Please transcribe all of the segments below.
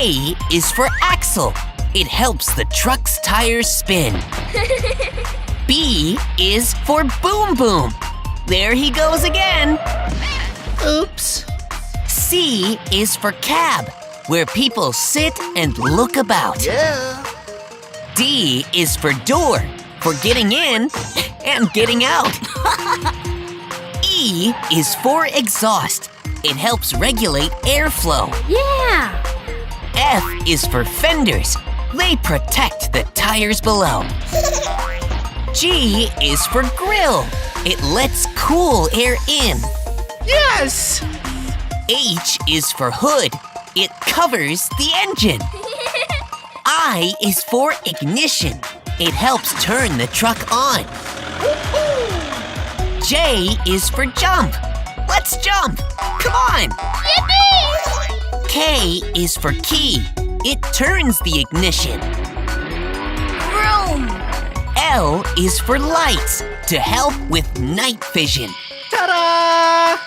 A is for axle. It helps the truck's tires spin. B is for boom boom. There he goes again. Oops. C is for cab, where people sit and look about. Yeah. D is for door, for getting in and getting out. E is for exhaust. It helps regulate airflow. Yeah! F is for fenders. They protect the tires below. G is for grill. It lets cool air in. Yes! H is for hood. It covers the engine. I is for ignition. It helps turn the truck on. J is for jump. Let's jump. Come on. Yippee! K is for key. It turns the ignition. Vroom! L is for lights to help with night vision. Ta-da!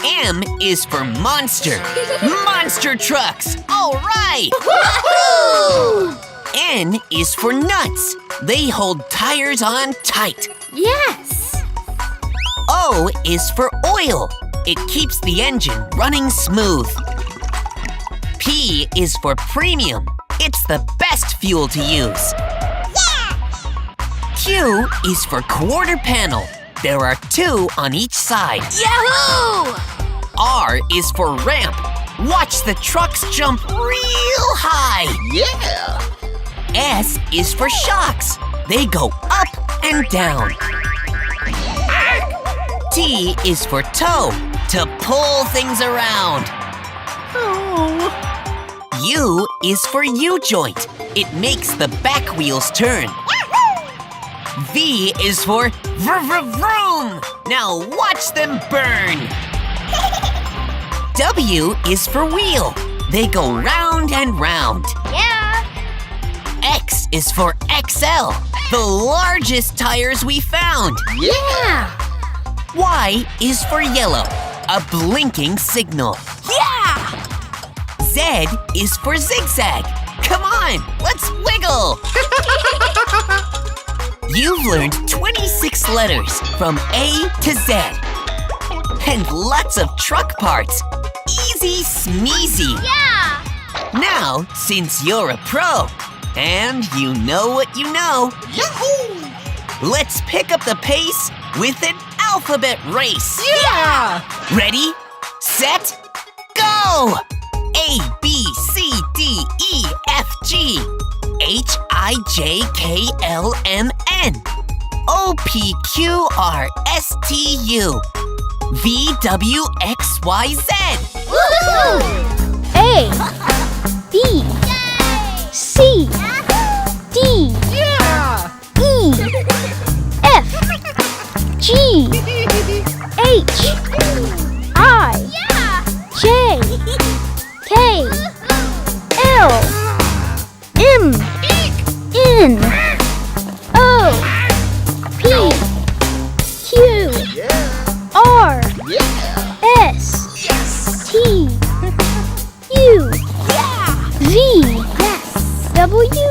M is for monster. Monster trucks. All right. Woohoo! N is for nuts. They hold tires on tight. Yes! O is for oil. It keeps the engine running smooth. P is for premium. It's the best fuel to use. Yeah! Q is for quarter panel. There are 2 on each side. Yahoo! R is for ramp. Watch the trucks jump real high. Yeah! S is for shocks. They go up and down. T is for toe, to pull things around. Oh. U is for U-joint. It makes the back wheels turn. V is for vroom. Now watch them burn. W is for wheel. They go round and round. Yeah! X is for XL, the largest tires we found. Yeah! Y is for yellow, a blinking signal. Yeah! Z is for zigzag. Come on, let's wiggle. You've learned 26 letters from A to Z. And lots of truck parts. Easy smeezy. Yeah! Now, since you're a pro, and you know what you know, Yahoo! let's pick up the pace with an alphabet race. Yeah! Ready, set, go! A, B, C, D, E, F, G, H, I, J, K, L, M, N, O, P, Q, R, S, T, U, V, W, X, Y, Z. Woohoo! A, B, C, D, Yeah! E, F, G, H, I, Yeah! J, K, L, M, N, O, P, Q, Yeah! R, Yeah! S, Yes! T, U, Yeah! V, W,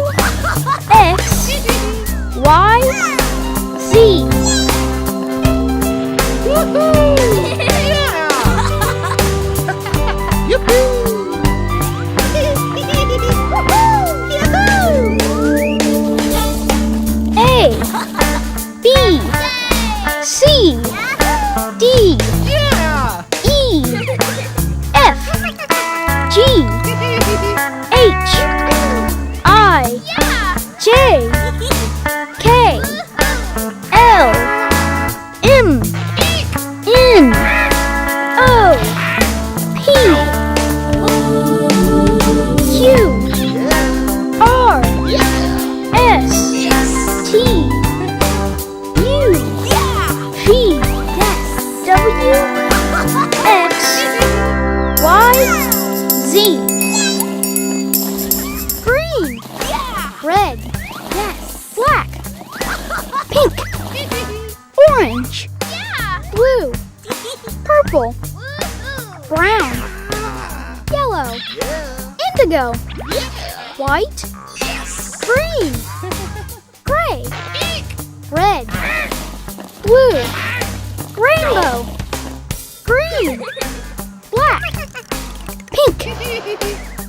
X, Y, Z. Woohoo! Yeah! Yoo-hoo! A, B, C, D, Yeah! E, F, G, H, I, Yeah! J, K, L, White. Green. Gray. Red. Blue. Rainbow. Green. Black. Pink.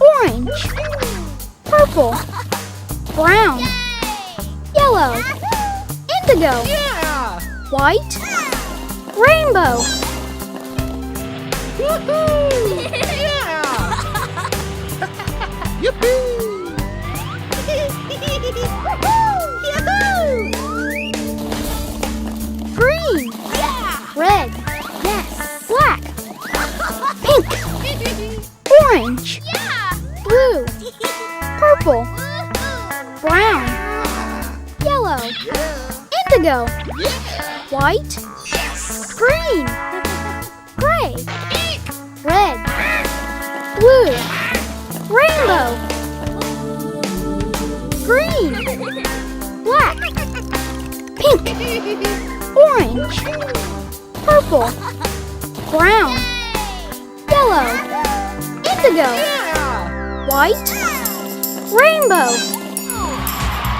Orange. Purple. Brown. Yellow. Indigo. Yeah! White. Rainbow. Woohoo! Yeah! Yippee! Green. Yeah! Red. Yes! Black. Pink. Orange. Yeah! Blue. Purple. Woohoo! Brown. Yellow. Indigo. White. Green. Gray. Red. Blue. Rainbow. Green. Black. Pink. Orange. Purple. Brown. Yellow. Indigo. Yeah! White. Rainbow.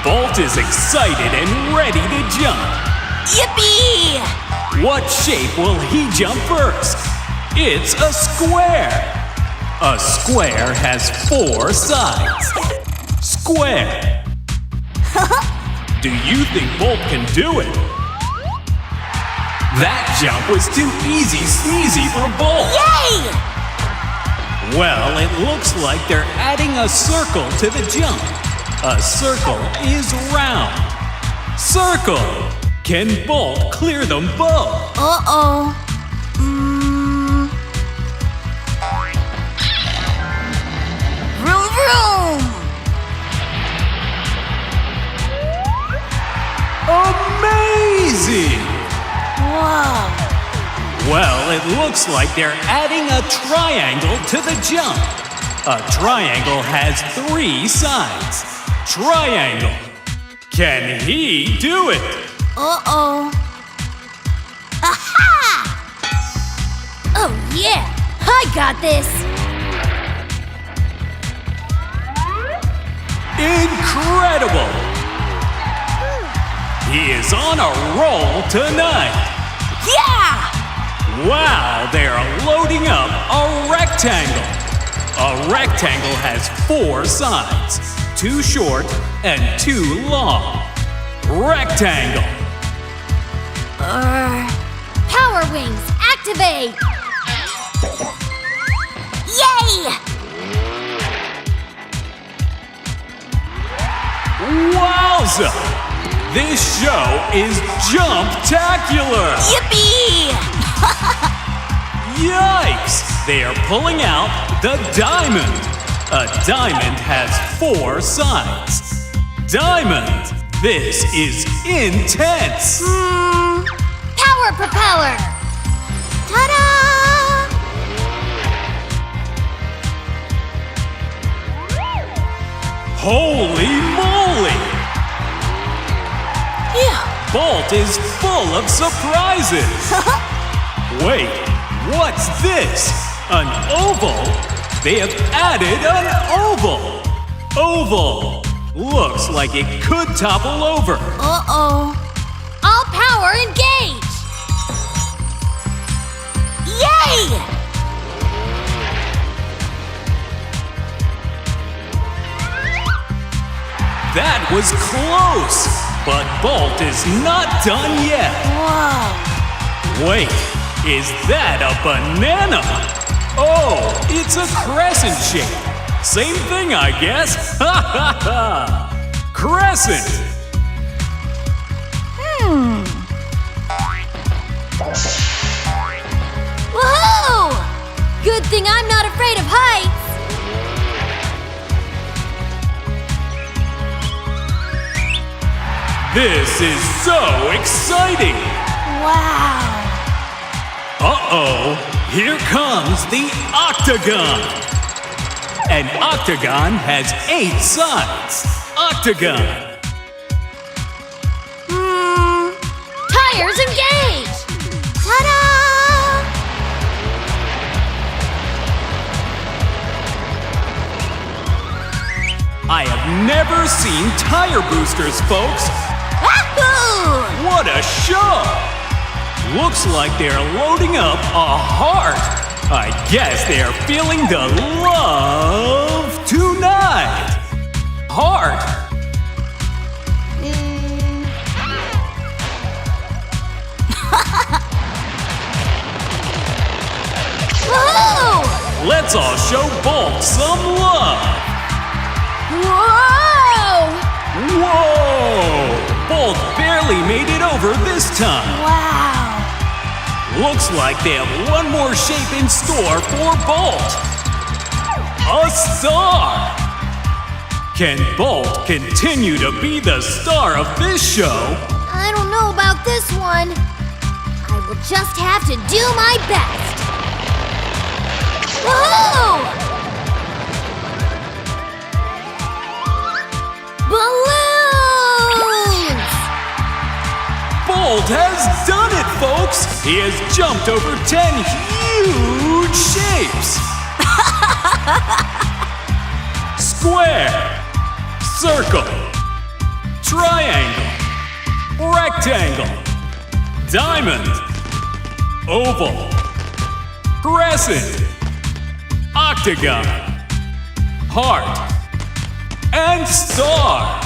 Bolt is excited and ready to jump. Yippee! What shape will he jump first? It's a square. A square has 4 sides. Square. Do you think Bolt can do it? That jump was too easy sneezy for Bolt. Yay! Well, it looks like they're adding a circle to the jump. A circle is round. Circle! Can Bolt clear them both? Uh-oh. Vroom, vroom! Amazing! Whoa! Well, it looks like they're adding a triangle to the jump. A triangle has 3 sides. Triangle. Can he do it? Uh-oh. Aha! Oh yeah! I got this! Incredible! He is on a roll tonight. Yeah! Wow, they are loading up a rectangle. A rectangle has 4 sides, 2 short and 2 long. Rectangle. Power wings, activate! Yay! Wowza! This show is Jumptacular! Yippee! Yikes! They are pulling out the diamond. A diamond has 4 sides. Diamond! This is intense! Power propeller! Ta-da! Holy moly! Yeah. Bolt is full of surprises! Wait, what's this? An oval? They have added an oval! Oval! Looks like it could topple over. Uh-oh. All power engage! Yay! That was close! But Bolt is not done yet. Whoa. Wait, is that a banana? Oh, it's a crescent shape. Same thing, I guess. Ha ha ha! Crescent! Woohoo! Good thing I'm not afraid of heights! This is so exciting! Wow. Uh-oh, here comes the octagon! An octagon has 8 sides. Octagon! Tires engage! Ta-da! I have never seen tire boosters, folks. Wahoo! What a show! Looks like they're loading up a heart. I guess they are feeling the love tonight. Heart. Woohoo! Let's all show Bolt some love. Whoa! Whoa! Bolt barely made it over this time. Wow! Looks like they have one more shape in store for Bolt. A star! Can Bolt continue to be the star of this show? I don't know about this one. I will just have to do my best. Whoa! Balloons! Bolt has done it, folks! He has jumped over 10 huge shapes! Square, circle, triangle, rectangle, diamond, oval, crescent, octagon, heart, and star.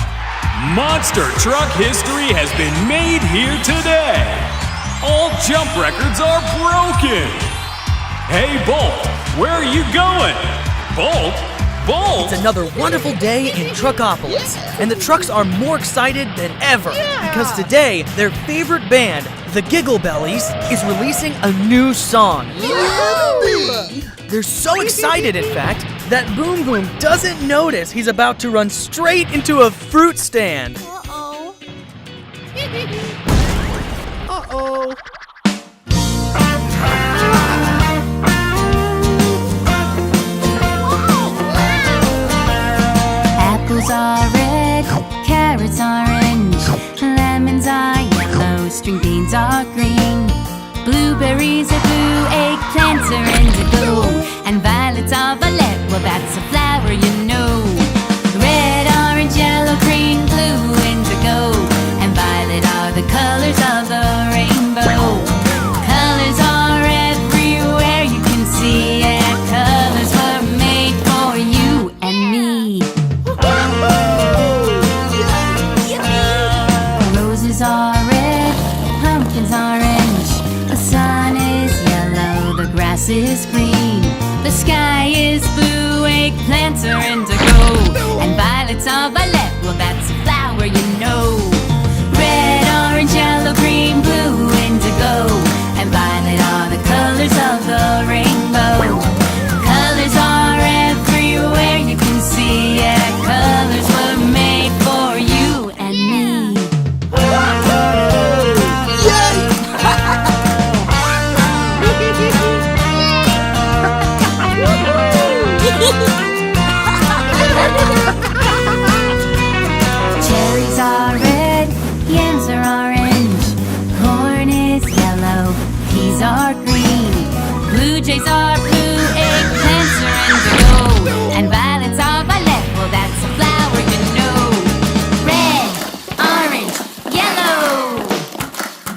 Monster truck history has been made here today. All jump records are broken. Hey, Bolt, where are you going? Bolt? Bolt? It's another wonderful day in Truckopolis, and the trucks are more excited than ever because today their favorite band, the GiggleBellies, is releasing a new song. They're so excited, in fact, that Boom Boom doesn't notice he's about to run straight into a fruit stand. Uh-oh. Uh-oh. Apples are red, carrots orange, lemons are yellow, string beans are green, blueberries are blue, eggplants are indigo, and violets are violet. Well, that's a flower, you know. Red, orange, yellow, green, blue, indigo, and violet are the colors of the rainbow. Colors are everywhere, you can see it. Colors were made for you and me. Roses are red, pumpkins orange, the sun is yellow, the grass is green, the sky is blue, eggplants are indigo, and violets are violet. Well, that's a flower, you know. Red, orange, yellow, green, blue, indigo, and violet are the colors of the rainbow. Colors are everywhere, you can see it. Colors were made for you and me. Cherries are red, yams are orange, corn is yellow, peas are green, blue jays are blue, eggplants are indigo, and violets are violet. Well, that's a flower, you know. Red, orange, yellow,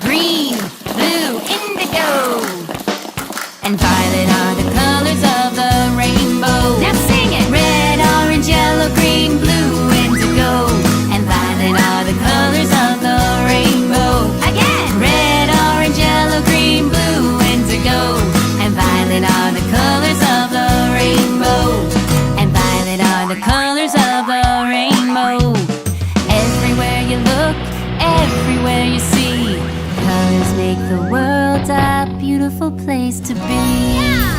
green, blue, indigo, and violet are the colors of the rainbow. Now sing it! Red, orange, yellow, green, blue, indigo, and violet are the colors of the rainbow. Again! Red, orange, yellow, green, blue, indigo, and violet are the colors of the rainbow. And violet are the colors of the rainbow. Everywhere you look, everywhere you see, colors make the world a beautiful place to be.